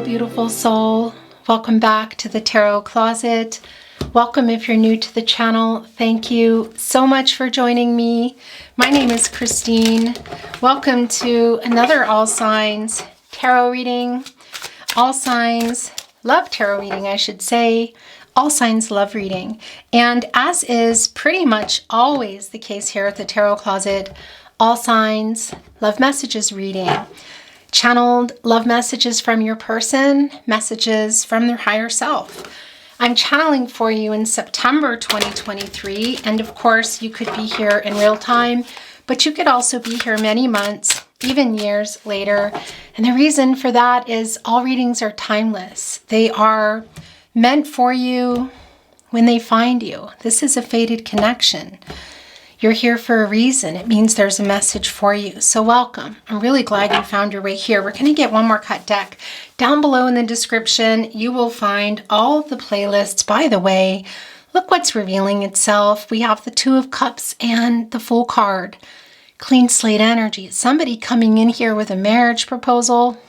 Hello, beautiful soul. Welcome back to the Tarot Closet. Welcome if you're new to the channel. Thank you so much for joining me. My name is Christine. Welcome to another All Signs tarot reading. All Signs love tarot reading, I should say. All Signs love reading. And as is pretty much always the case here at the Tarot Closet, All Signs love messages reading. Channeled love messages from your person, messages from their higher self. I'm channeling for you in September 2023, and of course you could be here in real time, but you could also be here many months, even years later. And the reason for that is all readings are timeless. They are meant for you when they find you. This is a fated connection. You're here for a reason. It means there's a message for you. So welcome. I'm really glad you found your way here. We're going to get one more cut deck. Down below in the description, you will find all of the playlists. By the way, look what's revealing itself. We have the Two of Cups and the Fool card. Clean slate energy. Somebody coming in here with a marriage proposal.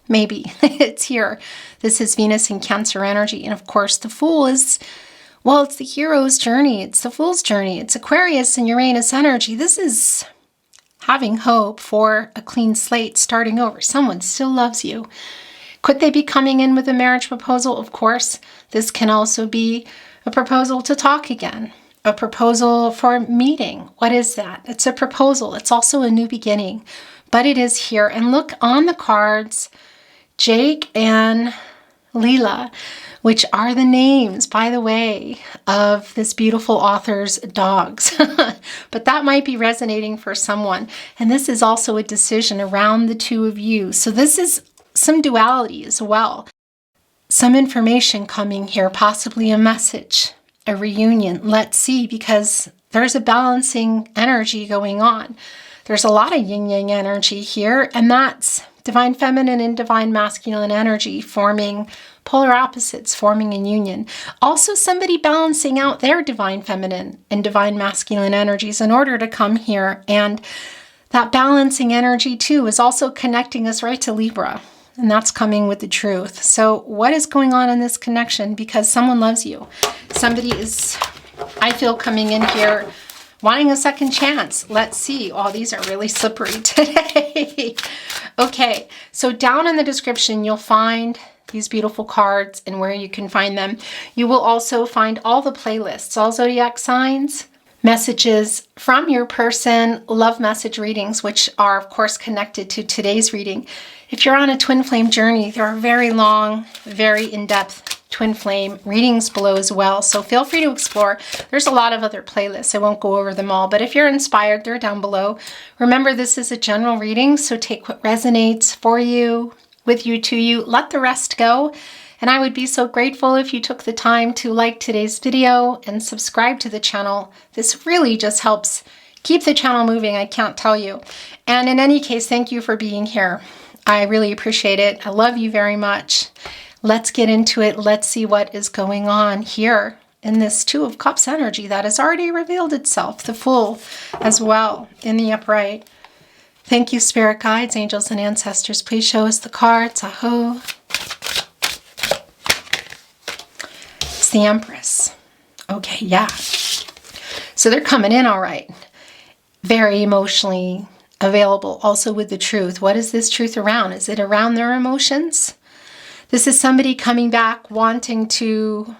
Maybe. It's here. This is Venus in Cancer energy. And of course, the Fool is... well, it's the hero's journey. It's the Fool's journey. It's Aquarius and Uranus energy. This is having hope for a clean slate, starting over. Someone still loves you. Could they be coming in with a marriage proposal? Of course. This can also be a proposal to talk again. A proposal for meeting. What is that? It's a proposal. It's also a new beginning. But it is here. And look on the cards, Jake and Leela, which are the names, by the way, of this beautiful author's dogs. But that might be resonating for someone. And this is also a decision around the two of you. So this is some duality as well. Some information coming here, possibly a message, a reunion. Let's see, because there's a balancing energy going on. There's a lot of yin-yang energy here, and that's divine feminine and divine masculine energy forming polar opposites, forming in union. Also somebody balancing out their divine feminine and divine masculine energies in order to come here. And that balancing energy too is also connecting us right to Libra. And that's coming with the truth. So what is going on in this connection? Because someone loves you. Somebody is, I feel, coming in here wanting a second chance. Let's see. Oh, these are really slippery today. Okay, so down in the description, you'll find these beautiful cards and where you can find them. You will also find all the playlists, all zodiac signs, messages from your person, love message readings, which are, of course, connected to today's reading. If you're on a twin flame journey, there are very long, very in-depth twin flame readings below as well. So feel free to explore. There's a lot of other playlists. I won't go over them all, but if you're inspired, they're down below. Remember, this is a general reading, so take what resonates for you, with you, to you. Let the rest go. And I would be so grateful if you took the time to like today's video and subscribe to the channel. This really just helps keep the channel moving, I can't tell you. And in any case, thank you for being here. I really appreciate it. I love you very much. Let's get into it. Let's see what is going on here in this Two of Cups energy that has already revealed itself, the Fool as well in the upright. Thank you, spirit guides, angels, and ancestors. Please show us the cards. Aho. It's the Empress. Okay, yeah. So they're coming in all right. Very emotionally available. Also with the truth. What is this truth around? Is it around their emotions? This is somebody coming back wanting to,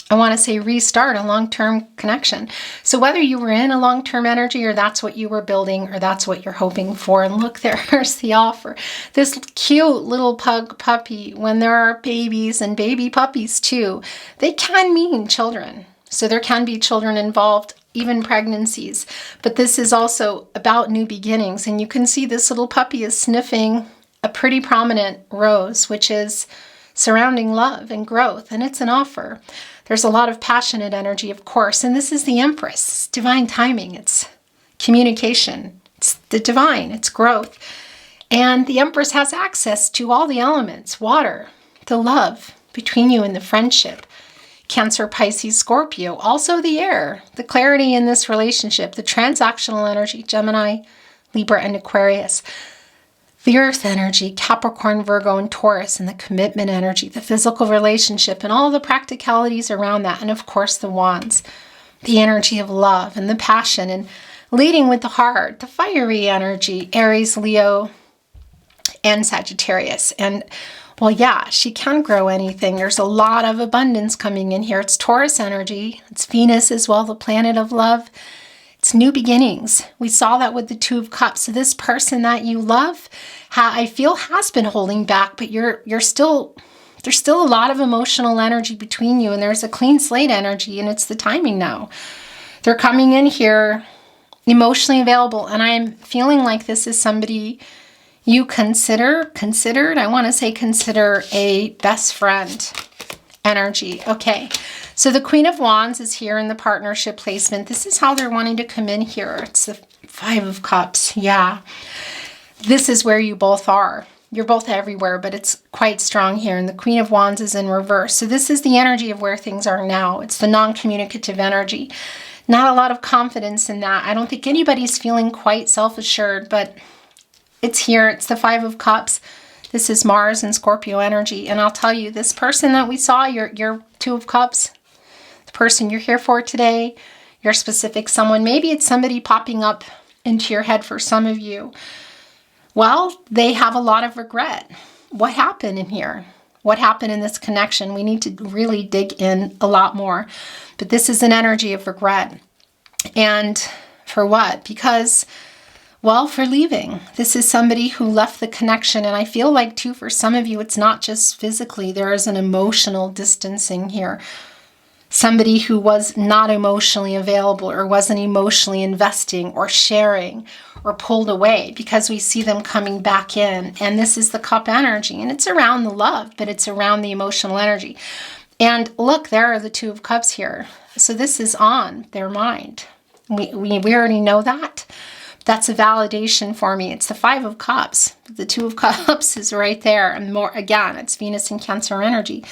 I want to say, restart a long-term connection. So whether you were in a long-term energy or that's what you were building or that's what you're hoping for. And look, there's the offer. This cute little pug puppy, when there are babies and baby puppies too, they can mean children. So there can be children involved, even pregnancies. But this is also about new beginnings. And you can see this little puppy is sniffing a pretty prominent rose, which is surrounding love and growth, and it's an offer. There's a lot of passionate energy, of course, and this is the Empress. It's divine timing. It's communication. It's the divine. It's growth. And the Empress has access to all the elements, water, the love between you and the friendship, Cancer, Pisces, Scorpio, also the air, the clarity in this relationship, the transactional energy, Gemini, Libra, and Aquarius. the earth energy, Capricorn, Virgo, and Taurus, and the commitment energy, the physical relationship, and all the practicalities around that. And of course, the wands, the energy of love and the passion and leading with the heart, the fiery energy, Aries, Leo, and Sagittarius. And well, yeah, she can grow anything. There's a lot of abundance coming in here. It's Taurus energy. It's Venus as well, the planet of love. It's new beginnings. We saw that with the Two of Cups. So this person that you love, I feel has been holding back, but there's still a lot of emotional energy between you, and there's a clean slate energy, and it's the timing now. They're coming in here emotionally available, and I am feeling like this is somebody you consider a best friend energy. Okay, so the Queen of Wands is here in the partnership placement. This is how they're wanting to come in here. It's the Five of Cups. Yeah, this is where you both are. You're both everywhere, but it's quite strong here. And the Queen of Wands is in reverse. So this is the energy of where things are now. It's the non-communicative energy. Not a lot of confidence in that. I don't think anybody's feeling quite self-assured, but it's here. It's the Five of Cups. This is Mars and Scorpio energy. And I'll tell you, this person that we saw, your Two of Cups, the person you're here for today, your specific someone, maybe it's somebody popping up into your head for some of you. Well, they have a lot of regret. What happened in here? What happened in this connection? We need to really dig in a lot more. But this is an energy of regret. And for what? Because, well, for leaving. This is somebody who left the connection. And I feel like, too, for some of you, it's not just physically. There is an emotional distancing here. Somebody who was not emotionally available or wasn't emotionally investing or sharing or pulled away, because we see them coming back in. And this is the Cup energy. And it's around the love, but it's around the emotional energy. And look, there are the Two of Cups here. So this is on their mind. We already know that. That's a validation for me. It's the Five of Cups. The Two of Cups is right there. And more, again, it's Venus and Cancer energy.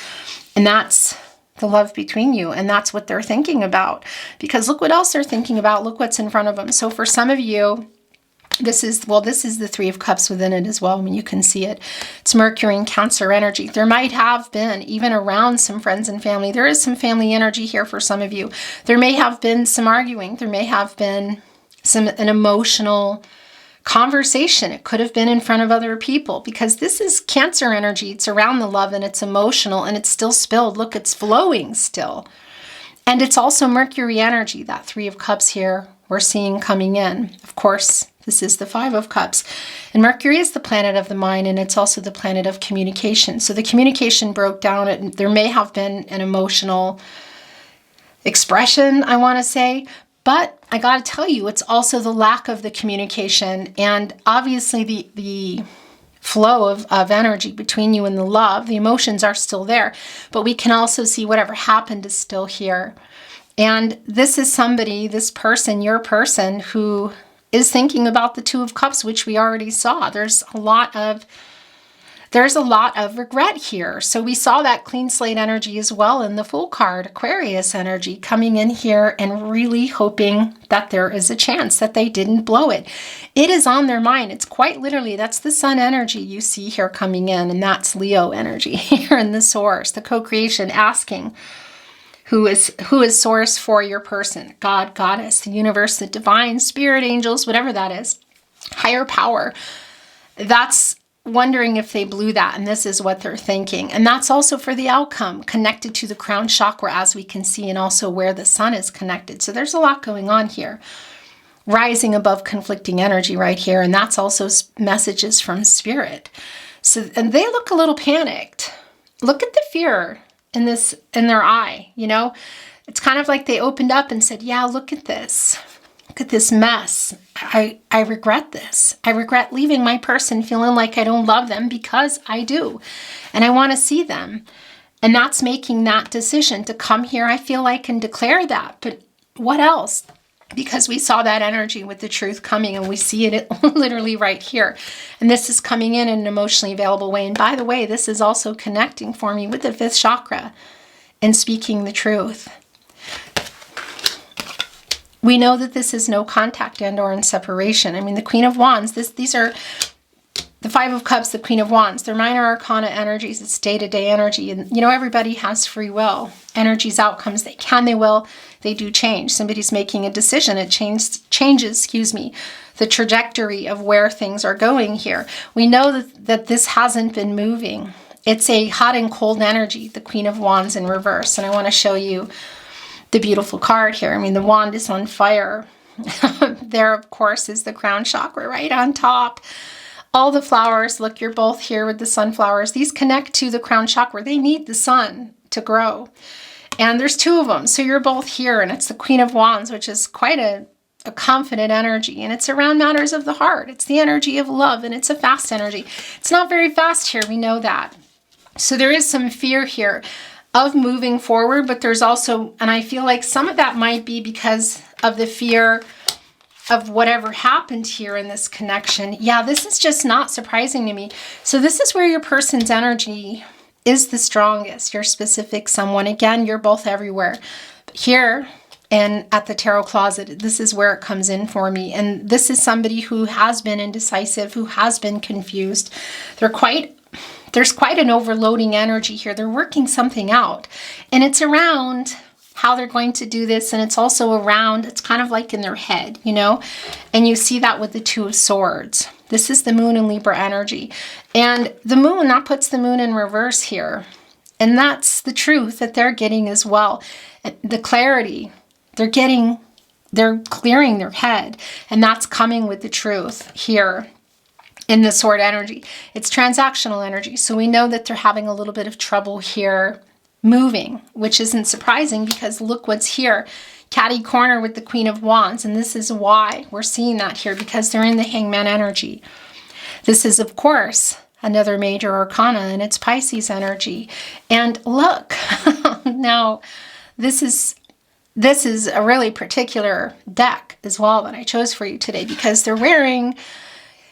And that's the love between you. And that's what they're thinking about. Because look what else they're thinking about. Look what's in front of them. So for some of you, this is the Three of Cups within it as well. I mean, you can see it. It's Mercury and Cancer energy. There might have been, even around some friends and family, there is some family energy here for some of you. There may have been some arguing. There may have been an emotional conversation. It could have been in front of other people, because this is Cancer energy. It's around the love and it's emotional and it's still spilled. Look, it's flowing still. And it's also Mercury energy, that Three of Cups here we're seeing coming in. Of course, this is the Five of Cups. And Mercury is the planet of the mind, and it's also the planet of communication. So the communication broke down. And there may have been an emotional expression, I want to say. But I got to tell you, it's also the lack of the communication. And obviously the flow of energy between you and the love, the emotions are still there. But we can also see whatever happened is still here. And this is somebody, this person, your person, who is thinking about the Two of Cups, which we already saw. There's a lot of regret here. So we saw that clean slate energy as well in the Fool card, Aquarius energy, coming in here and really hoping that there is a chance that they didn't blow it. It is on their mind. It's quite literally, that's the Sun energy you see here coming in, and that's Leo energy here in the source, the co-creation, asking who is source for your person, God, Goddess, the universe, the divine, spirit, angels, whatever that is, higher power. That's wondering if they blew that, and this is what they're thinking. And that's also for the outcome, connected to the crown chakra, as we can see, and also where the sun is connected. So there's a lot going on here. Rising above conflicting energy right here, and that's also messages from spirit. So, and they look a little panicked. Look at the fear in their eye, you know? It's kind of like they opened up and said, yeah, look at this. Look at this mess. I regret this. I regret leaving my person, feeling like I don't love them, because I do. And I want to see them. And that's making that decision to come here, I feel like, and declare that. But what else? Because we saw that energy with the truth coming, and we see it literally right here. And this is coming in an emotionally available way. And by the way, this is also connecting for me with the fifth chakra and speaking the truth. We know that this is no contact and or in separation. I mean, the Queen of Wands, the The Five of Cups, the Queen of Wands, they're minor arcana energies. It's day-to-day energy. And, you know, everybody has free will. Energies, outcomes, they can, they will, they do change. Somebody's making a decision. It changes, the trajectory of where things are going here. We know that this hasn't been moving. It's a hot and cold energy, the Queen of Wands in reverse. And I want to show you the beautiful card here. I mean, the wand is on fire. There, of course, is the crown chakra right on top. All the flowers, look, you're both here with the sunflowers. These connect to the crown chakra. They need the sun to grow. And there's two of them. So you're both here, and it's the Queen of Wands, which is quite a confident energy. And it's around matters of the heart. It's the energy of love, and it's a fast energy. It's not very fast here. We know that. So there is some fear here of moving forward, but there's also, and I feel like some of that might be because of the fear of whatever happened here in this connection. Yeah, this is just not surprising to me. So this is where your person's energy is the strongest, your specific someone. Again, you're both everywhere. Here and at the tarot closet, this is where it comes in for me. And this is somebody who has been indecisive, who has been confused. There's quite an overloading energy here. They're working something out. And it's around how they're going to do this. And it's also around, it's kind of like in their head, you know? And you see that with the Two of Swords. This is the moon in Libra energy. And the moon, that puts the moon in reverse here. And that's the truth that they're getting as well. The clarity, they're clearing their head. And that's coming with the truth here in the sword energy. It's transactional energy. So we know that they're having a little bit of trouble here moving, which isn't surprising because look what's here. Catty corner with the Queen of Wands. And this is why we're seeing that here, because they're in the Hangman energy. This is, of course, another major arcana, and it's Pisces energy. And look, now this is a really particular deck as well that I chose for you today, because they're wearing,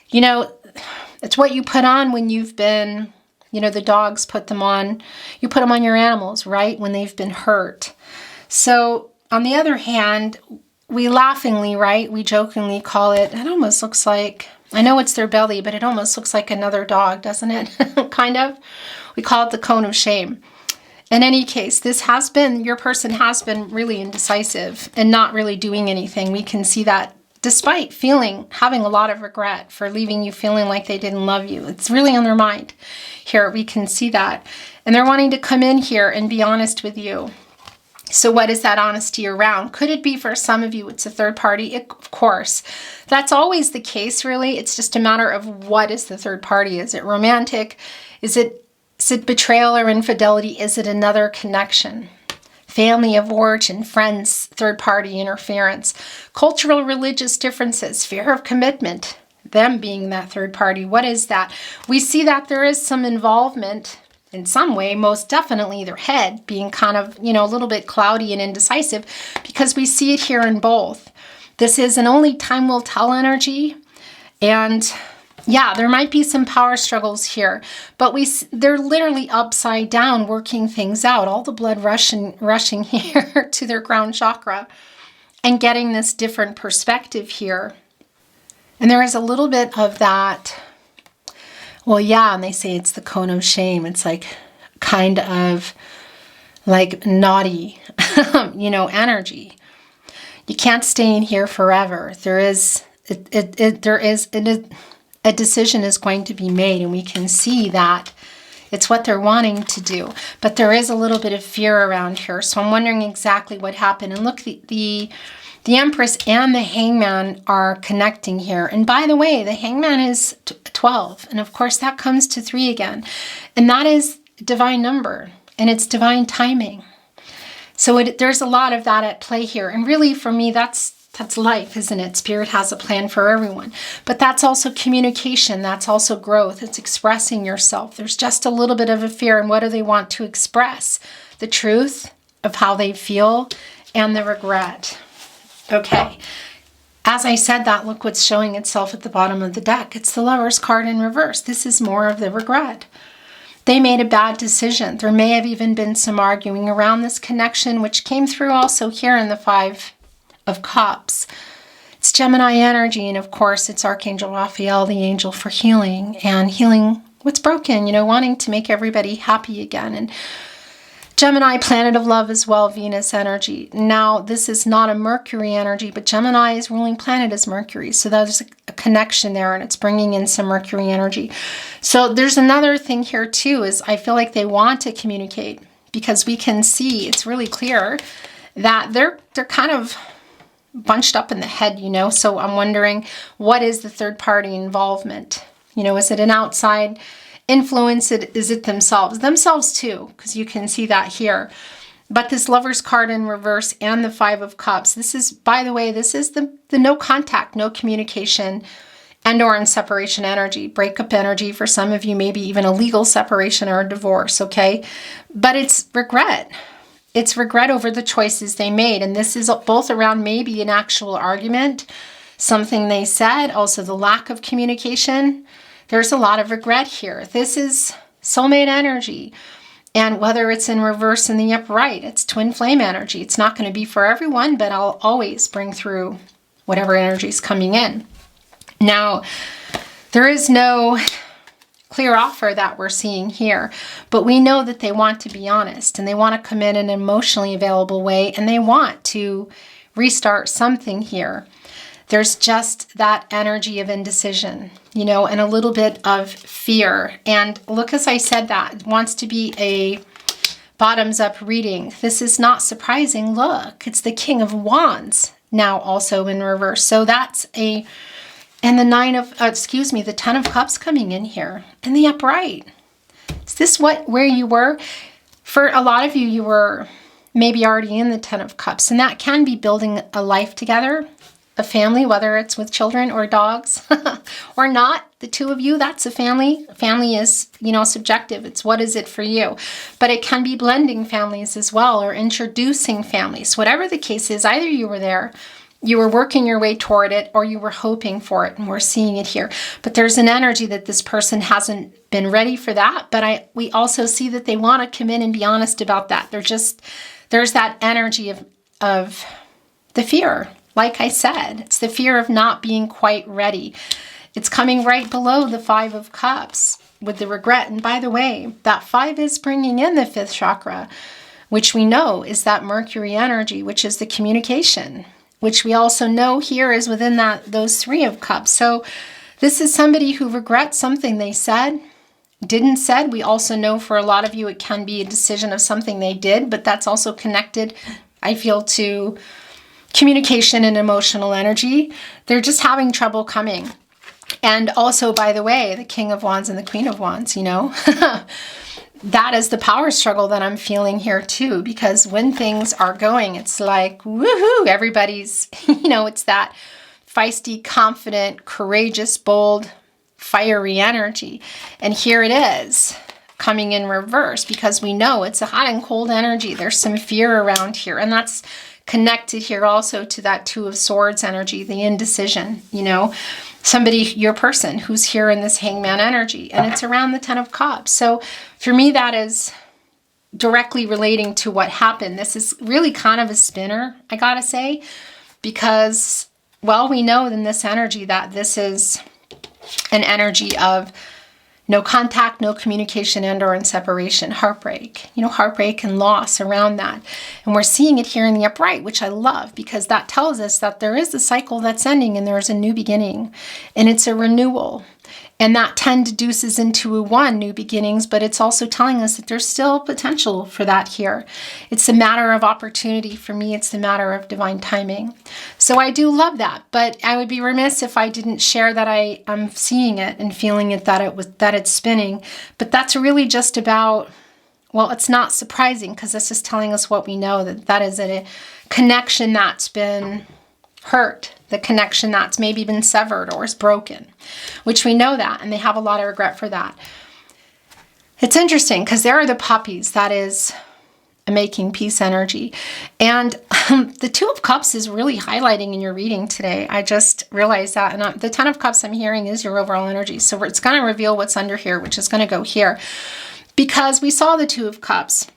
you know, it's what you put on when you've been, you know, the dogs put them on. You put them on your animals, right? When they've been hurt. So on the other hand, we laughingly, right? We jokingly call it almost looks like, I know it's their belly, but it almost looks like another dog, doesn't it? Kind of. We call it the cone of shame. In any case, your person has been really indecisive and not really doing anything. We can see that despite having a lot of regret for leaving you feeling like they didn't love you. It's really on their mind. Here, we can see that. And they're wanting to come in here and be honest with you. So what is that honesty around? Could it be for some of you, it's a third party? Of course. That's always the case, really. It's just a matter of what is the third party. Is it romantic? Is it betrayal or infidelity? Is it another connection? Family of origin, friends, third-party interference, cultural, religious differences, fear of commitment, them being that third party. What is that? We see that there is some involvement in some way, most definitely their head being kind of, you know, a little bit cloudy and indecisive, because we see it here in both. This is an only time will tell energy. And yeah, there might be some power struggles here, but they're literally upside down working things out. All the blood rushing here to their crown chakra and getting this different perspective here. And there is a little bit of that, well, yeah, and they say it's the cone of shame. It's like kind of like naughty, you know, energy. You can't stay in here forever. A decision is going to be made, and we can see that it's what they're wanting to do. But there is a little bit of fear around here. So I'm wondering exactly what happened. And look, the Empress and the Hangman are connecting here. And by the way, the Hangman is 12. And of course, that comes to 3 again. And that is a divine number. And it's divine timing. So there's a lot of that at play here. And really, for me, that's life, isn't it? Spirit has a plan for everyone. But that's also communication. That's also growth. It's expressing yourself. There's just a little bit of a fear. And what do they want to express? The truth of how they feel and the regret. Okay. As I said that, look what's showing itself at the bottom of the deck. It's the Lover's card in reverse. This is more of the regret. They made a bad decision. There may have even been some arguing around this connection, which came through also here in the Five of Cups. It's Gemini energy, and of course, it's Archangel Raphael, the angel for healing and healing what's broken, wanting to make everybody happy again. And Gemini, planet of love as well, Venus energy. Now, this is not a Mercury energy, but Gemini's ruling planet is Mercury. So there's a connection there, and it's bringing in some Mercury energy. So there's another thing here too, is I feel like they want to communicate, because we can see, it's really clear that they're kind of bunched up in the head, So I'm wondering, what is the third party involvement? Is it an outside influence? Is it themselves? Themselves too, because you can see that here. But this Lover's card in reverse and the Five of Cups, this is, by the way, this is the no contact, no communication, and or in separation energy, breakup energy for some of you, maybe even a legal separation or a divorce, okay? But it's regret. It's regret over the choices they made. And this is both around maybe an actual argument, something they said, also the lack of communication. There's a lot of regret here. This is soulmate energy. And whether it's in reverse in the upright, it's twin flame energy. It's not going to be for everyone, but I'll always bring through whatever energy is coming in. Now, there is no clear offer that we're seeing here, but we know that they want to be honest, and they want to come in an emotionally available way, and they want to restart something here. There's just that energy of indecision, and a little bit of fear. And look, as I said, that it wants to be a bottoms up reading. This is not surprising. Look, it's the King of Wands now also in reverse. So that's and the Ten of Cups coming in here in the upright. Is this where you were? For a lot of you, you were maybe already in the Ten of Cups, and that can be building a life together, a family, whether it's with children or dogs or not. The two of you, that's a family. Family is, subjective. It's what is it for you? But it can be blending families as well, or introducing families. Whatever the case is, either you were there, you were working your way toward it, or you were hoping for it, and we're seeing it here. But there's an energy that this person hasn't been ready for that, but we also see that they want to come in and be honest about that. There's that energy of the fear. Like I said, it's the fear of not being quite ready. It's coming right below the Five of Cups with the regret. And by the way, that 5 is bringing in the 5th chakra, which we know is that Mercury energy, which is the communication, which we also know here is within those 3 of Cups. So this is somebody who regrets something they said, didn't said. We also know for a lot of you, it can be a decision of something they did, but that's also connected, I feel, to communication and emotional energy. They're just having trouble coming. And also, by the way, the King of Wands and the Queen of Wands, that is the power struggle that I'm feeling here too, because when things are going, it's like, woohoo, everybody's, it's that feisty, confident, courageous, bold, fiery energy. And here it is coming in reverse, because we know it's a hot and cold energy. There's some fear around here, and that's connected here also to that 2 of Swords energy, the indecision, somebody, your person who's here in this Hangman energy, and it's around the 10 of Cups. So for me, that is directly relating to what happened. This is really kind of a spinner, I gotta say, because, well, we know in this energy that this is an energy of no contact, no communication, and or in separation, heartbreak, heartbreak and loss around that. And we're seeing it here in the upright, which I love, because that tells us that there is a cycle that's ending and there's a new beginning, and it's a renewal. And that 10 deduces into a 1, new beginnings, but it's also telling us that there's still potential for that here. It's a matter of opportunity. For me, it's a matter of divine timing. So I do love that, but I would be remiss if I didn't share that I'm seeing it and feeling it, that it's spinning. But that's really just about, well, it's not surprising, because this is telling us what we know, that is a connection that's been hurt, the connection that's maybe been severed or is broken, which we know that, and they have a lot of regret for that. It's interesting, because there are the puppies, that is a making peace energy. And the 2 of Cups is really highlighting in your reading today. I just realized that. And the 10 of Cups I'm hearing is your overall energy. So it's going to reveal what's under here, which is going to go here. Because we saw the 2 of Cups.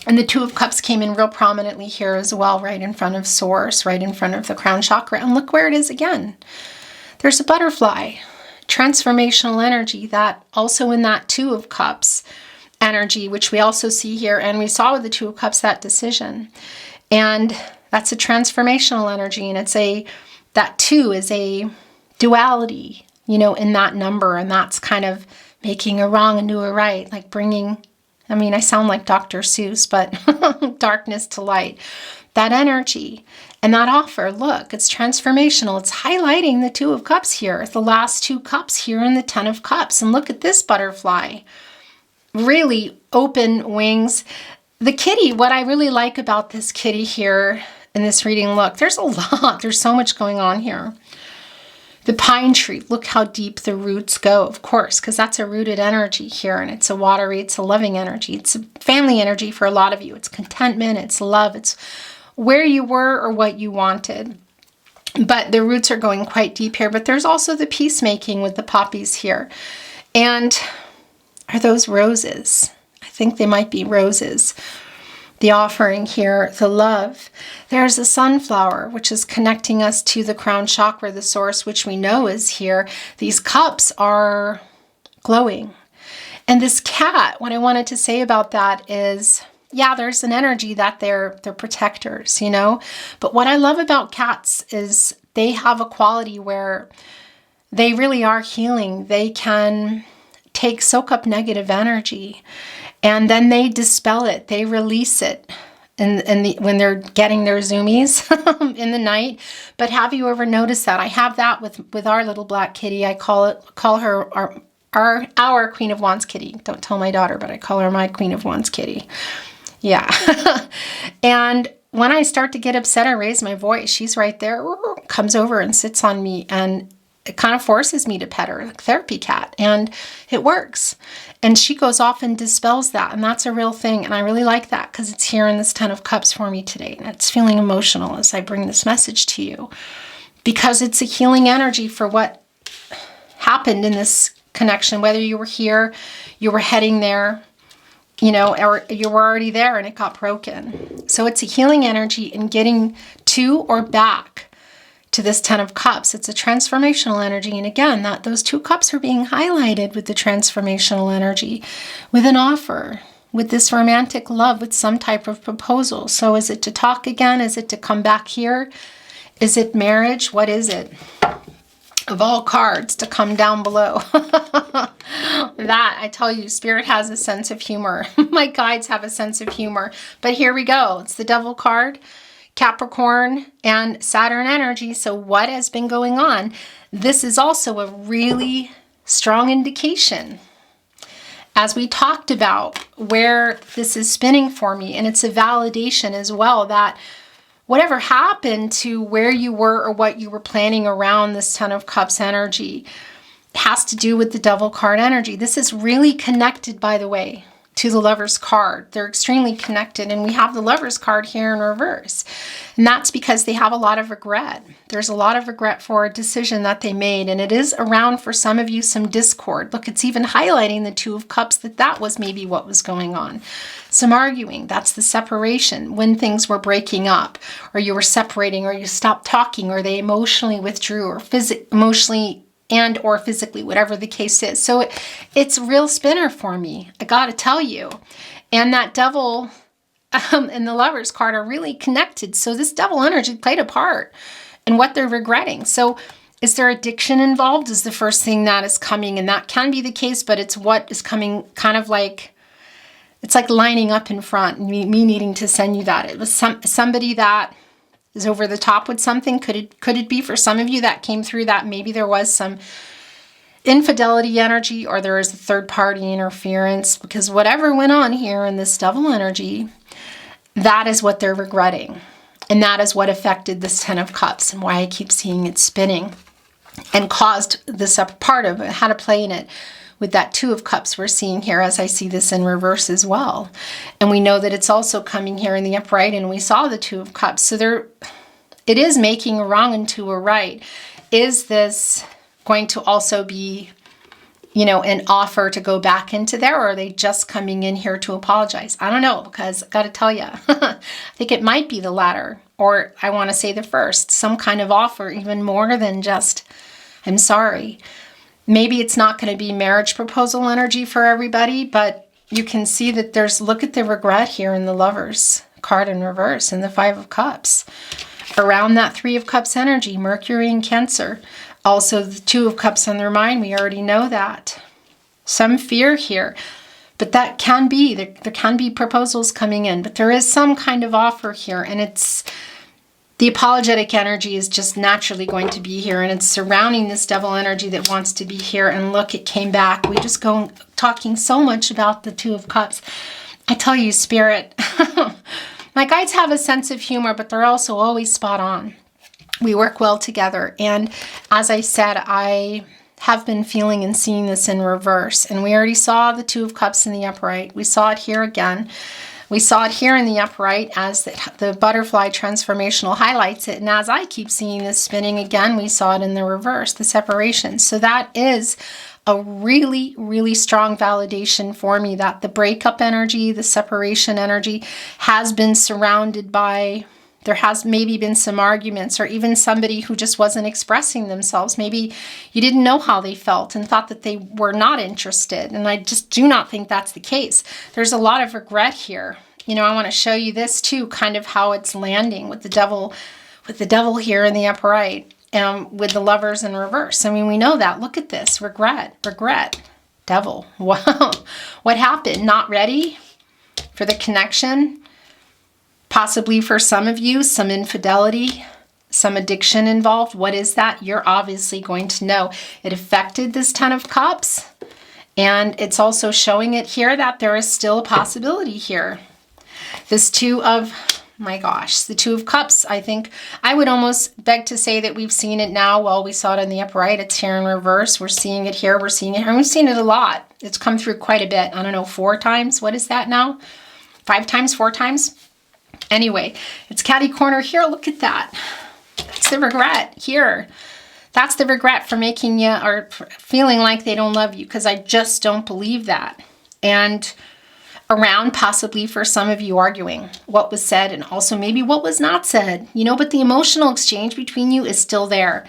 And the Two of Cups came in real prominently here as well, right in front of Source, right in front of the crown chakra. And look where it is again. There's a butterfly, transformational energy, that also in that Two of Cups energy, which we also see here. And we saw with the Two of Cups that decision. And that's a transformational energy. And that two is a duality, you know, in that number. And that's kind of making a wrong into a right, like bringing, I mean, I sound like Dr. Seuss, but darkness to light. That energy and that offer, look, it's transformational. It's highlighting the Two of Cups here, the last two cups here in the Ten of Cups. And look at this butterfly, really open wings. The kitty, what I really like about this kitty here in this reading, look, there's a lot. There's so much going on here. The pine tree, look how deep the roots go, of course, because that's a rooted energy here, and it's a watery, it's a loving energy. It's a family energy for a lot of you. It's contentment, it's love, it's where you were or what you wanted. But the roots are going quite deep here. But there's also the peacemaking with the poppies here. And are those roses? I think they might be roses. The offering here, the love. There's a sunflower, which is connecting us to the crown chakra, the source, which we know is here. These cups are glowing. And this cat, what I wanted to say about that is, yeah, there's an energy that they're protectors, you know. But what I love about cats is they have a quality where they really are healing. They can soak up negative energy, and then they dispel it. They release it when they're getting their zoomies in the night. But have you ever noticed that? I have that with our little black kitty. I call her our Queen of Wands kitty. Don't tell my daughter, but I call her my Queen of Wands kitty. Yeah. And when I start to get upset or raise my voice, she's right there, comes over and sits on me, and it kind of forces me to pet her, like therapy cat, and it works. And she goes off and dispels that, and that's a real thing. And I really like that because it's here in this Ten of Cups for me today. And it's feeling emotional as I bring this message to you, because it's a healing energy for what happened in this connection, whether you were here, you were heading there, you know, or you were already there and it got broken. So it's a healing energy in getting to or back to this Ten of Cups. It's a transformational energy. And again, those two cups are being highlighted with the transformational energy, with an offer, with this romantic love, with some type of proposal. So is it to talk again? Is it to come back here? Is it marriage? What is it? Of all cards to come down below. That, I tell you, Spirit has a sense of humor. My guides have a sense of humor. But here we go. It's the Devil card, Capricorn and Saturn energy. So what has been going on? This is also a really strong indication, as we talked about, where this is spinning for me. And it's a validation as well that whatever happened to where you were or what you were planning around this Ten of Cups energy has to do with the Devil card energy. This is really connected, by the way, to the Lover's card. They're extremely connected, and we have the Lover's card here in reverse. And that's because they have a lot of regret. There's a lot of regret for a decision that they made, and it is around for some of you some discord. Look, it's even highlighting the Two of Cups, that was maybe what was going on. Some arguing, that's the separation, when things were breaking up, or you were separating, or you stopped talking, or they emotionally withdrew, or emotionally and or physically, whatever the case is. So it's a real spinner for me, I gotta tell you. And that Devil and the Lover's card are really connected. So this Devil energy played a part in what they're regretting. So is there addiction involved is the first thing that is coming, and that can be the case, but it's what is coming kind of like, it's like lining up in front, me needing to send you that. It was somebody that is over the top with something. Could it be for some of you that came through that maybe there was some infidelity energy, or there is a third party interference? Because whatever went on here in this Devil energy, that is what they're regretting. And that is what affected this Ten of Cups, and why I keep seeing it spinning and caused this upper part of it, how to play in it. With that Two of Cups we're seeing here, as I see this in reverse as well. And we know that it's also coming here in the upright, and we saw the Two of Cups. So it is making a wrong into a right. Is this going to also be an offer to go back into there, or are they just coming in here to apologize? I don't know, because I got to tell you, I think it might be the latter, or I want to say the first, some kind of offer, even more than just, I'm sorry. Maybe it's not going to be marriage proposal energy for everybody, but you can see that look at the regret here in the Lovers card in reverse and the Five of Cups. Around that Three of Cups energy, Mercury and Cancer. Also, the Two of Cups on their mind, we already know that. Some fear here, but that can be, there can be proposals coming in, but there is some kind of offer here, and it's, the apologetic energy is just naturally going to be here, and it's surrounding this Devil energy that wants to be here, and look, it came back. We just go talking so much about the Two of Cups. I tell you, Spirit, my guides have a sense of humor, but they're also always spot on. We work well together. And as I said, I have been feeling and seeing this in reverse. And we already saw the Two of Cups in the upright. We saw it here again. We saw it here in the upright as the butterfly transformational highlights it. And as I keep seeing this spinning again, we saw it in the reverse, the separation. So that is a really, really strong validation for me that the breakup energy, the separation energy has been surrounded by, there has maybe been some arguments, or even somebody who just wasn't expressing themselves. Maybe you didn't know how they felt and thought that they were not interested. And I just do not think that's the case. There's a lot of regret here. I want to show you this too, kind of how it's landing with the devil here in the upright, and with the Lovers in reverse. I mean, we know that. Look at this. Regret. Devil. Wow. What happened? Not ready for the connection? Possibly for some of you, some infidelity, some addiction involved. What is that? You're obviously going to know. It affected this Ten of Cups, and it's also showing it here that there is still a possibility here. This the Two of Cups, I think I would almost beg to say that we've seen it now. Well, we saw it in the upright. It's here in reverse. We're seeing it here. We're seeing it here. And we've seen it a lot. It's come through quite a bit. I don't know, 4 times. What is that now? 5 times, 4 times? Anyway, it's catty corner here. Look at that. That's the regret here. That's the regret for making you, or feeling like they don't love you, because I just don't believe that. And around possibly for some of you arguing what was said, and also maybe what was not said, but the emotional exchange between you is still there.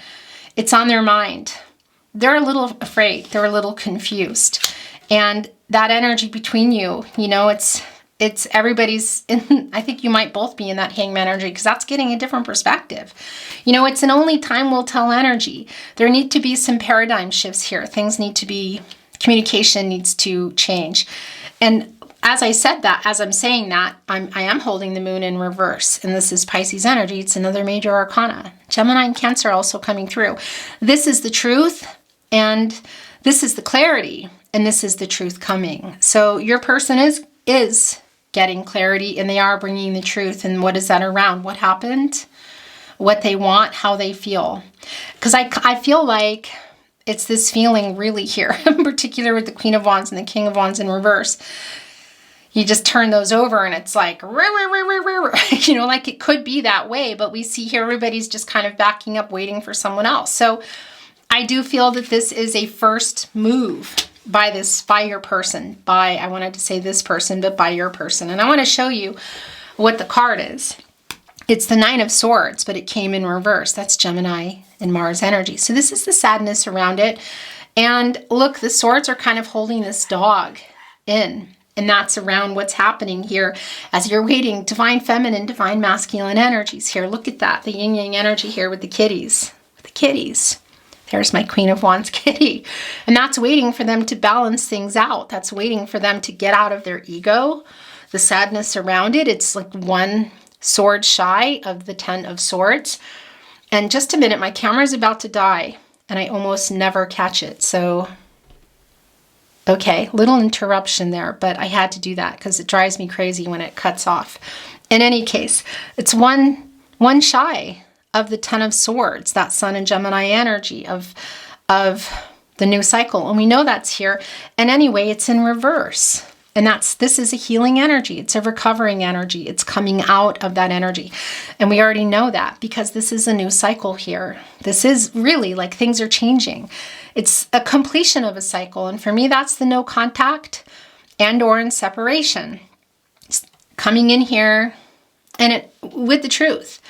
It's on their mind. They're a little afraid. They're a little confused. And that energy between you, it's everybody's in. I think you might both be in that Hangman energy, because that's getting a different perspective. It's an only time will tell energy. There need to be some paradigm shifts here. Communication needs to change. And as I said that, as I'm saying that, I am holding the moon in reverse, and this is Pisces energy. It's another major arcana. Gemini and Cancer also coming through. This is the truth, and this is the clarity, and this is the truth coming. So your person is getting clarity, and they are bringing the truth. And what is that around? What happened? What they want? How they feel? Because I feel like it's this feeling really here, in particular with the Queen of Wands and the King of Wands in reverse. You just turn those over and it's like, like it could be that way, but we see here everybody's just kind of backing up, waiting for someone else. So I do feel that this is a first move by your person, I wanted to say this person, but by your person. And I want to show you what the card is. It's the Nine of Swords, but it came in reverse. That's Gemini and Mars energy. So this is the sadness around it. And look, the swords are kind of holding this dog in. And that's around what's happening here as you're waiting. Divine feminine, divine masculine energies here. Look at that. The yin yang energy here with the kitties. There's my Queen of Wands kitty. And that's waiting for them to balance things out. That's waiting for them to get out of their ego. The sadness around it. It's like one sword shy of the 10 of Swords. And just a minute, my camera's about to die. And I almost never catch it. So okay, little interruption there, but I had to do that because it drives me crazy when it cuts off. In any case, it's one shy of the 10 of Swords, that Sun and Gemini energy of the new cycle. And we know that's here. And anyway, it's in reverse. And this is a healing energy. It's a recovering energy. It's coming out of that energy. And we already know that because this is a new cycle here. This is really like things are changing. It's a completion of a cycle. And for me, that's the no contact and or in separation. It's coming in here and with the truth,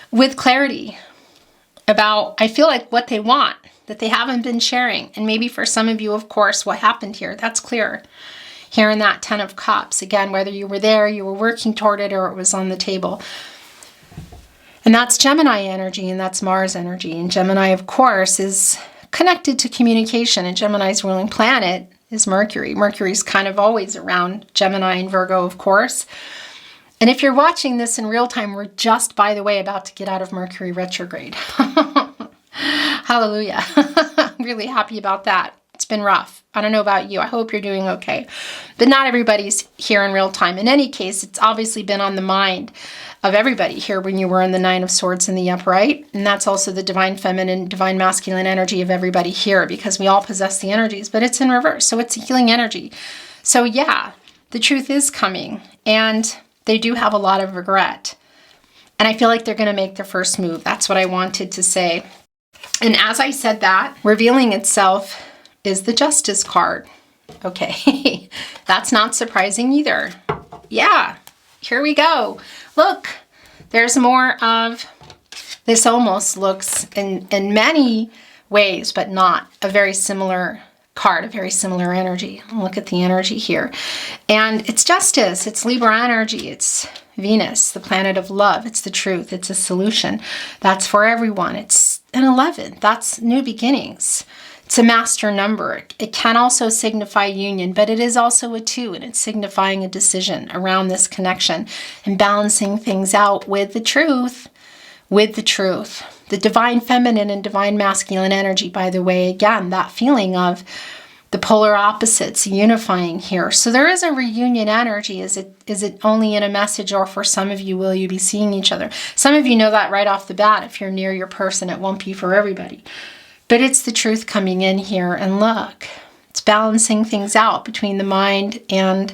with clarity about, I feel like what they want that they haven't been sharing. And maybe for some of you, of course, what happened here, that's clear. Here in that 10 of Cups, again, whether you were there, you were working toward it, or it was on the table. And that's Gemini energy, and that's Mars energy. And Gemini, of course, is connected to communication, and Gemini's ruling planet is Mercury. Mercury's kind of always around Gemini and Virgo, of course. And if you're watching this in real time, we're just, by the way, about to get out of Mercury retrograde. Hallelujah. I'm really happy about that. It's been rough. I don't know about you. I hope you're doing okay. But not everybody's here in real time. In any case, it's obviously been on the mind of everybody here when you were in the Nine of Swords in the upright. And that's also the divine feminine, divine masculine energy of everybody here because we all possess the energies, but it's in reverse. So it's a healing energy. So yeah, the truth is coming and they do have a lot of regret. And I feel like they're going to make their first move. That's what I wanted to say. And as I said that, revealing itself is the Justice card. Okay, that's not surprising either. Yeah, here we go. Look, there's more of this. Almost looks in many ways, but not a very similar card, a very similar energy. Look at the energy here. And it's justice, it's Libra energy, it's Venus, the planet of love, it's the truth, it's a solution. That's for everyone. It's an 11, that's new beginnings. It's a master number. It can also signify union, but it is also a 2, and it's signifying a decision around this connection and balancing things out with the truth, The divine feminine and divine masculine energy, by the way, again, that feeling of the polar opposites unifying here. So there is a reunion energy. Is it only in a message, or for some of you, will you be seeing each other? Some of you know that right off the bat. If you're near your person, it won't be for everybody. But it's the truth coming in here, and look, it's balancing things out between the mind and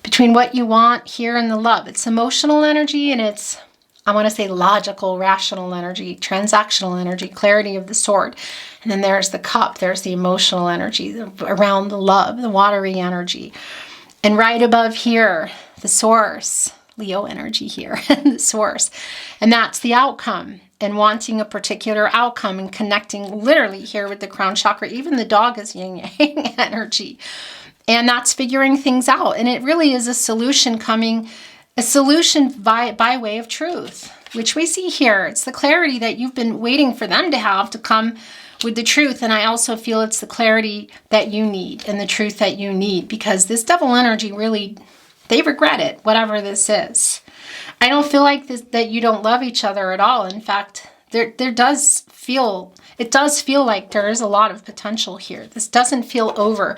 between what you want here and the love. It's emotional energy, and it's, I want to say, logical, rational energy, transactional energy, clarity of the sword. And then there's the cup, there's the emotional energy around the love, the watery energy. And right above here, the source, Leo energy here, the source. And that's the outcome. And wanting a particular outcome and connecting literally here with the crown chakra. Even the dog is yin-yang energy. And that's figuring things out. And it really is a solution coming, a solution by way of truth, which we see here. It's the clarity that you've been waiting for them to have to come with the truth. And I also feel it's the clarity that you need and the truth that you need, because this devil energy really, they regret it, whatever this is. I don't feel like that you don't love each other at all. In fact, it does feel like there is a lot of potential here. This doesn't feel over.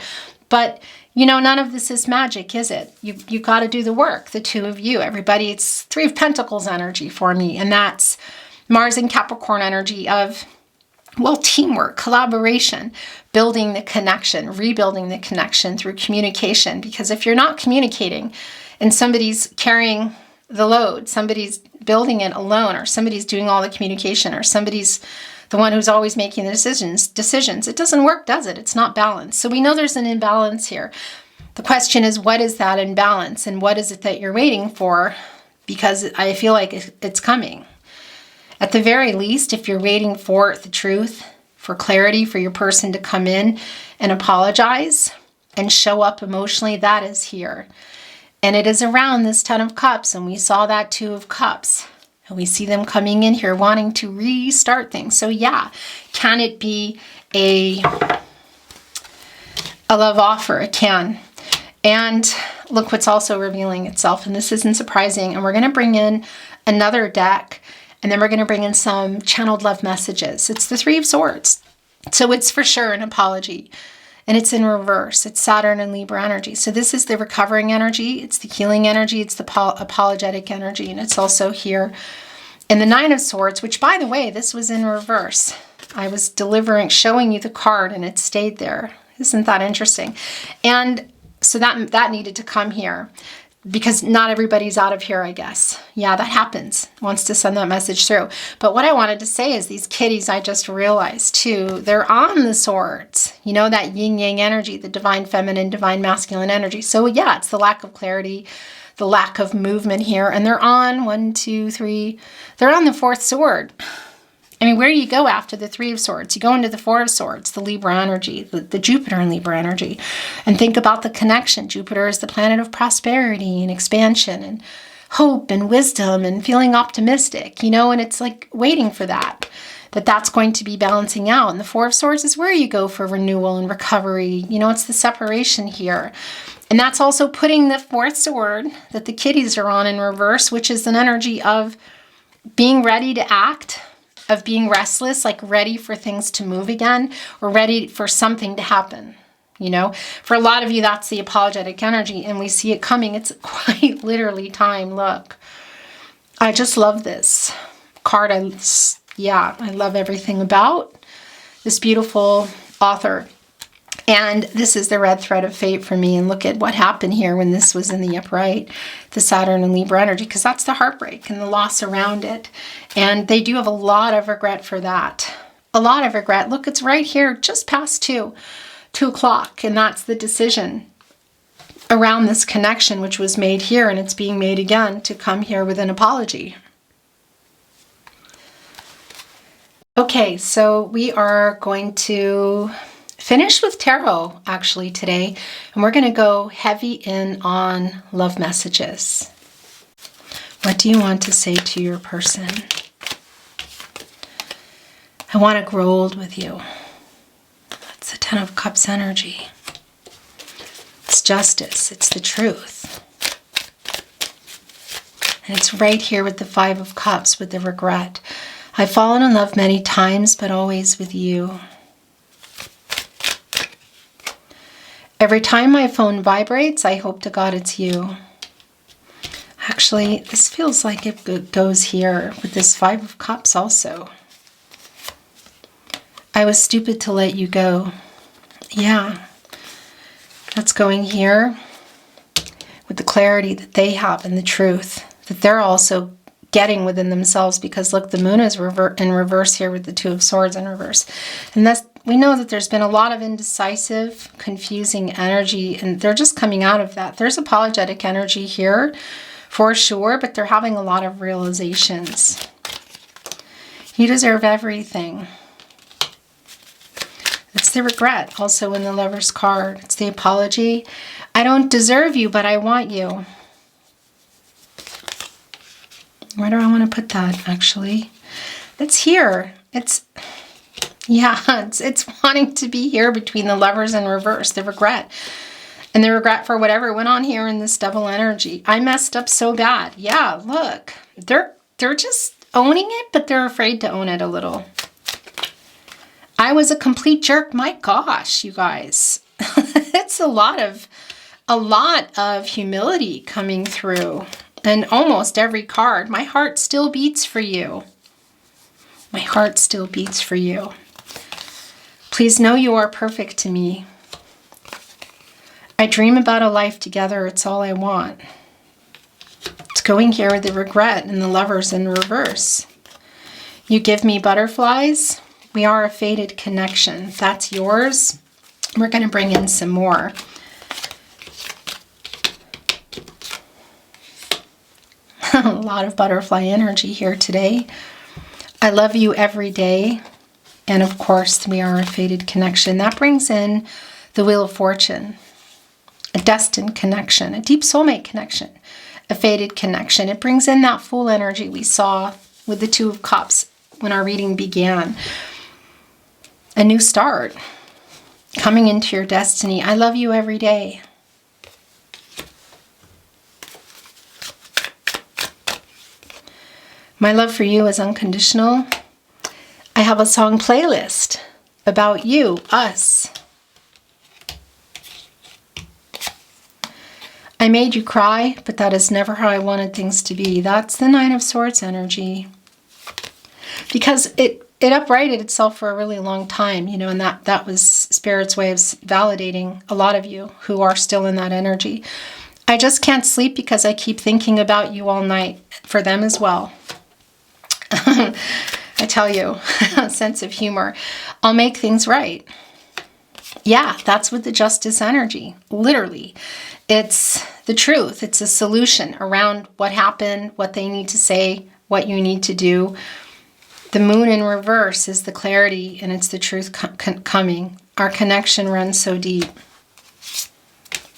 But, you know, none of this is magic, is it? You've got to do the work, the two of you. Everybody, it's 3 of Pentacles energy for me. And that's Mars and Capricorn energy of, well, teamwork, collaboration, building the connection, rebuilding the connection through communication. Because if you're not communicating and somebody's carrying the load, somebody's building it alone, or somebody's doing all the communication, or somebody's the one who's always making the decisions, it doesn't work, does it? It's not balanced. So we know there's an imbalance here. The question is, what is that imbalance, and what is it that you're waiting for? Because I feel like it's coming. At the very least, if you're waiting for the truth, for clarity, for your person to come in and apologize and show up emotionally, that is here. And it is around this 10 of Cups, and we saw that 2 of Cups. And we see them coming in here wanting to restart things. So yeah, can it be a love offer? It can. And look what's also revealing itself, and this isn't surprising. And we're going to bring in another deck, and then we're going to bring in some channeled love messages. It's the 3 of Swords. So it's for sure an apology. And it's in reverse. It's Saturn and Libra energy. So this is the recovering energy. It's the healing energy. It's the apologetic energy. And it's also here in the 9 of Swords, which, by the way, this was in reverse. I was showing you the card, and it stayed there. Isn't that interesting? And So that needed to come here because not everybody's out of here, I guess. Yeah, that happens. Wants to send that message through. But what I wanted to say is these kitties, I just realized too, they're on the swords. You know, that yin-yang energy, the divine feminine, divine masculine energy. So yeah, it's the lack of clarity, the lack of movement here. And they're on 1, 2, 3. They're on the 4th sword. I mean, where do you go after the 3 of Swords? You go into the 4 of Swords, the Libra energy, the Jupiter and Libra energy, and think about the connection. Jupiter is the planet of prosperity and expansion and hope and wisdom and feeling optimistic, you know, and it's like waiting for that's going to be balancing out. And the 4 of Swords is where you go for renewal and recovery. You know, it's the separation here. And that's also putting the 4th sword that the kitties are on in reverse, which is an energy of being ready to act, of being restless, like ready for things to move again or ready for something to happen. You know, for a lot of you, that's the apologetic energy and we see it coming. It's quite literally time. Look, I just love this card. I love everything about this beautiful author. And this is the red thread of fate for me. And look at what happened here when this was in the upright, the Saturn and Libra energy, because that's the heartbreak and the loss around it. And they do have a lot of regret for that. A lot of regret. Look, it's right here, just past 2 o'clock. And that's the decision around this connection, which was made here. And it's being made again to come here with an apology. Okay, so we are going to finish with tarot actually today, and we're going to go heavy in on love messages. What do you want to say to your person? I want to grow old with you. That's the 10 of Cups energy. It's justice. It's the truth. And it's right here with the 5 of Cups with the regret. I've fallen in love many times, but always with you. Every time my phone vibrates, I hope to God it's you. Actually, this feels like it goes here with this 5 of Cups also. I was stupid to let you go. Yeah, that's going here with the clarity that they have and the truth that they're also getting within themselves, because look, the moon is in reverse here with the 2 of Swords in reverse. And that's, we know that there's been a lot of indecisive, confusing energy, and they're just coming out of that. There's apologetic energy here for sure, but they're having a lot of realizations. You deserve everything. It's the regret also in the Lover's card. It's the apology. I don't deserve you, but I want you. Where do I want to put that, actually? It's here. It's wanting to be here between the Lovers in reverse, the regret. And the regret for whatever went on here in this Devil energy. I messed up so bad. Yeah, look. They're just owning it, but they're afraid to own it a little. I was a complete jerk. My gosh, you guys. It's a lot of humility coming through. And almost every card. My heart still beats for you. My heart still beats for you. Please know you are perfect to me. I dream about a life together. It's all I want. It's going here with the regret and the Lovers in reverse. You give me butterflies. We are a fated connection. That's yours. We're going to bring in some more. A lot of butterfly energy here today. I love you every day. And of course, we are a fated connection. That brings in the Wheel of Fortune. A destined connection. A deep soulmate connection. A fated connection. It brings in that Fool energy we saw with the 2 of Cups when our reading began. A new start. Coming into your destiny. I love you every day. My love for you is unconditional. I have a song playlist about you, us. I made you cry, but that is never how I wanted things to be. That's the 9 of Swords energy. Because it uprighted itself for a really long time, you know, and that was Spirit's way of validating a lot of you who are still in that energy. I just can't sleep because I keep thinking about you all night, for them as well. I tell you, a sense of humor. I'll make things right. Yeah, that's with the justice energy. Literally. It's the truth. It's a solution around what happened, what they need to say, what you need to do. The moon in reverse is the clarity, and it's the truth coming. Our connection runs so deep.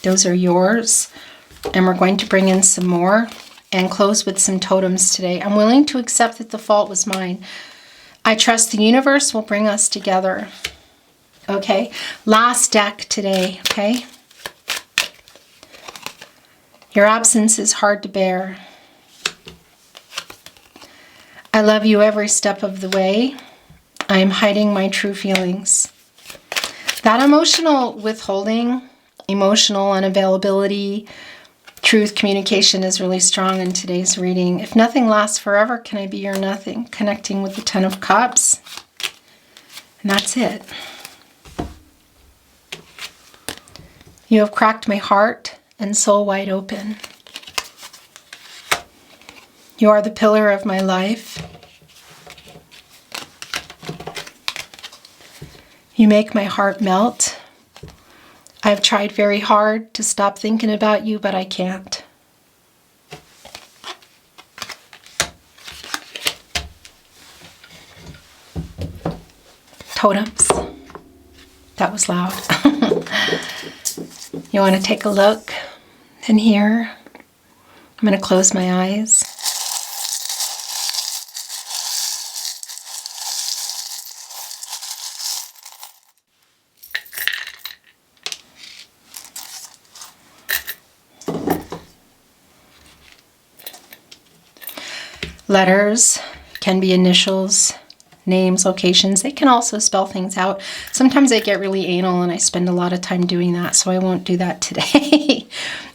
Those are yours. And we're going to bring in some more and close with some totems today. I'm willing to accept that the fault was mine. I trust the universe will bring us together. Okay, last deck today, okay? Your absence is hard to bear. I love you every step of the way. I am hiding my true feelings. That emotional withholding, emotional unavailability, truth communication is really strong in today's reading. If nothing lasts forever, can I be your nothing? Connecting with the Ten of Cups. And that's it. You have cracked my heart and soul wide open. You are the pillar of my life. You make my heart melt. I've tried very hard to stop thinking about you, but I can't. Totems. That was loud. You want to take a look in here? I'm going to close my eyes. Letters can be initials, names, locations. They can also spell things out. Sometimes I get really anal and I spend a lot of time doing that, so I won't do that today.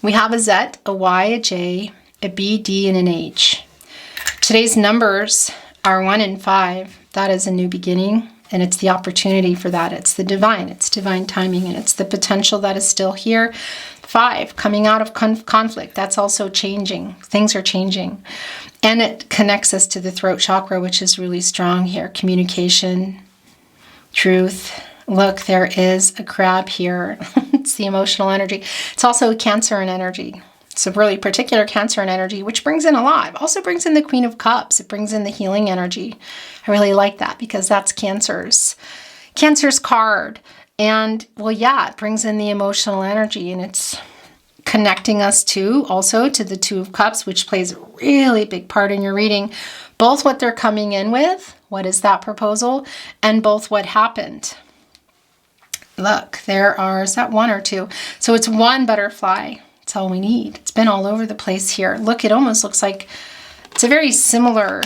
We have a Z, a Y, a J, a B, D, and an H. Today's numbers are 1 and 5. That is a new beginning, and it's the opportunity for that. It's the divine. It's divine timing, and it's the potential that is still here. 5, coming out of conflict. That's also changing. Things are changing. And it connects us to the throat chakra, which is really strong here. Communication, truth. Look, there is a crab here. It's the emotional energy. It's also Cancer and energy. It's a really particular Cancer and energy, which brings in a lot. It also brings in the Queen of Cups. It brings in the healing energy. I really like that because that's Cancer's card. And, well, yeah, it brings in the emotional energy, and it's connecting us also to the Two of Cups, which plays a really big part in your reading. Both what they're coming in with, what is that proposal, and both what happened. Look, is that 1 or 2? So it's 1 butterfly. That's all we need. It's been all over the place here. Look, it almost looks like it's a very similar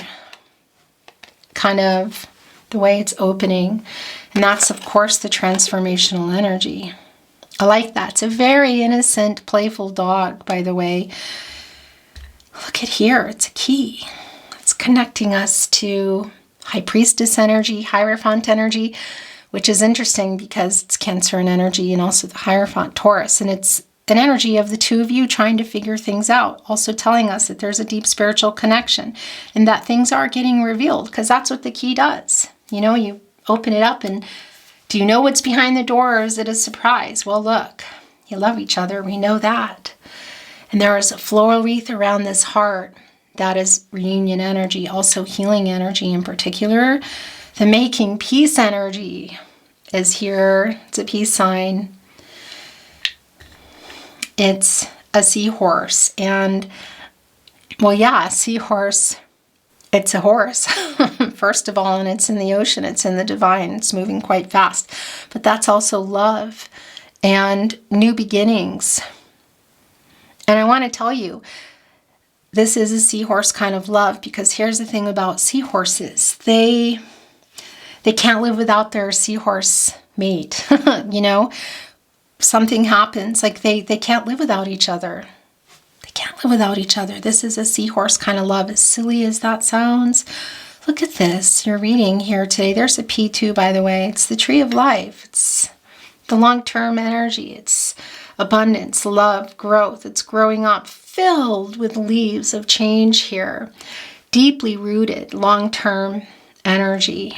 kind of the way it's opening. And that's, of course, the transformational energy. I like that. It's a very innocent, playful dog, by the way. Look at here. It's a key. It's connecting us to High Priestess energy, Hierophant energy, which is interesting because it's Cancer and energy, and also the Hierophant Taurus. And it's an energy of the two of you trying to figure things out. Also telling us that there's a deep spiritual connection and that things are getting revealed, because that's what the key does. You know, you open it up and do you know what's behind the door, or is it a surprise? Well, look, you love each other. We know that. And there is a floral wreath around this heart. That is reunion energy, also healing energy in particular. The making peace energy is here. It's a peace sign. It's a seahorse. And, well, yeah, a seahorse. It's a horse, first of all, and it's in the ocean. It's in the divine. It's moving quite fast. But that's also love and new beginnings. And I want to tell you, this is a seahorse kind of love, because here's the thing about seahorses. They can't live without their seahorse mate. You know, something happens, like they can't live without each other. Can't live without each other. This is a seahorse kind of love, as silly as that sounds. Look at this. You're reading here today. There's a P2, by the way. It's the tree of life. It's the long-term energy. It's abundance, love, growth. It's growing up filled with leaves of change here. Deeply rooted, long-term energy.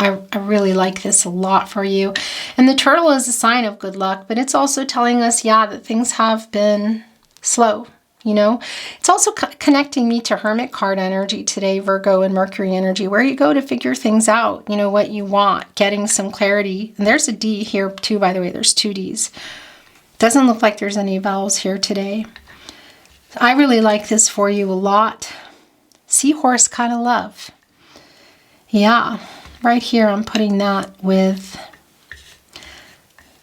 I really like this a lot for you. And the turtle is a sign of good luck, but it's also telling us, yeah, that things have been slow, you know. It's also connecting me to Hermit card energy today, Virgo and Mercury energy, where you go to figure things out, you know, what you want, getting some clarity. And there's a D here too, by the way. There's 2 Ds. Doesn't look like there's any vowels here today. I really like this for you a lot. Seahorse kind of love. Yeah. Right here, I'm putting that with,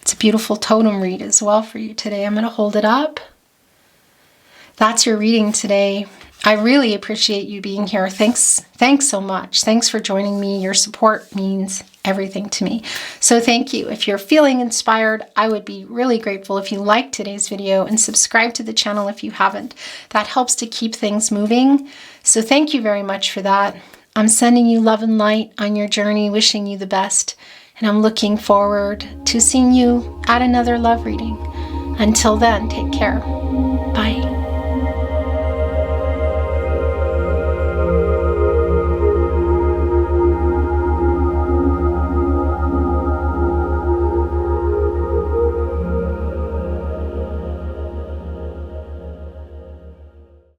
it's a beautiful totem read as well for you today. I'm going to hold it up. That's your reading today. I really appreciate you being here. Thanks so much. Thanks for joining me. Your support means everything to me. So thank you. If you're feeling inspired, I would be really grateful if you liked today's video and subscribe to the channel if you haven't. That helps to keep things moving. So thank you very much for that. I'm sending you love and light on your journey, wishing you the best, and I'm looking forward to seeing you at another love reading. Until then, take care. Bye.